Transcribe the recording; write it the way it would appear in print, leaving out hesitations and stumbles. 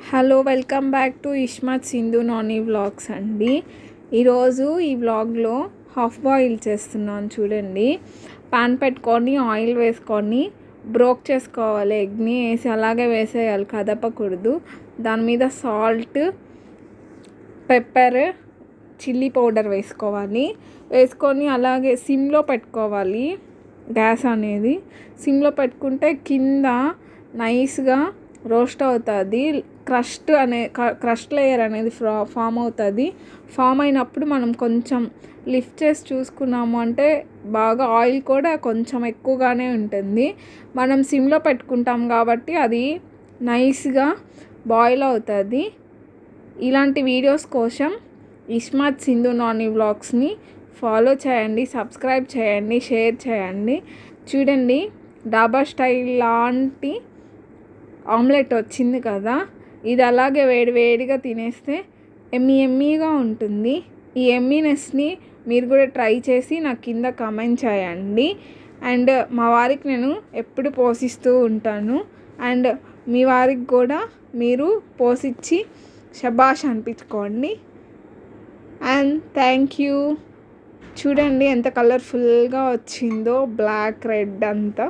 Hello welcome back to Ishmat Sindhu Nani vlogs అండి. ఈరోజు ఈ వ్లాగ్లో హాఫ్ బాయిల్ చేస్తున్నాను చూడండి. పాన్ పెట్టుకొని ఆయిల్ వేసుకొని బ్రోక్ చేసుకోవాలి. ఎగ్ని వేసి అలాగే వేసేయాలి, కదపకూడదు. దాని మీద సాల్ట్, పెప్పర్, చిల్లీ పౌడర్ వేసుకొని అలాగే సిమ్లో పెట్టుకోవాలి. గ్యాస్ అనేది సిమ్లో పెట్టుకుంటే కింద నైస్గా రోస్ట్ అవుతుంది. క్రస్ట్ లేయర్ అనేది ఫామ్ అవుతుంది. ఫామ్ అయినప్పుడు మనం కొంచెం లిఫ్ట్ చేసి చూసుకున్నాము అంటే బాగా ఆయిల్ కూడా కొంచెం ఎక్కువగానే ఉంటుంది. మనం సిమ్లో పెట్టుకుంటాం కాబట్టి అది నైస్గా బాయిల్ అవుతుంది. ఇలాంటి వీడియోస్ కోసం ఇష్మత్ సింధు నాని వ్లాగ్స్ని ఫాలో చేయండి, సబ్స్క్రైబ్ చేయండి, షేర్ చేయండి. చూడండి, డాబా స్టైల్ లాంటి ఆమ్లెట్ వచ్చింది కదా. ఇది అలాగే వేడిగా తినేస్తే ఎమ్మీగా ఉంటుంది. ఈ ఎమ్మీనెస్ని మీరు కూడా ట్రై చేసి నాకు కింద కామెంట్ చేయండి. అండ్ మా వారికి నేను ఎప్పుడు పోషిస్తూ ఉంటాను. అండ్ మీ వారికి కూడా మీరు పోషించి శబాష్ అనిపించుకోండి. And thank you. చూడండి ఎంత కలర్ఫుల్గా వచ్చిందో, బ్లాక్ రెడ్ అంతా.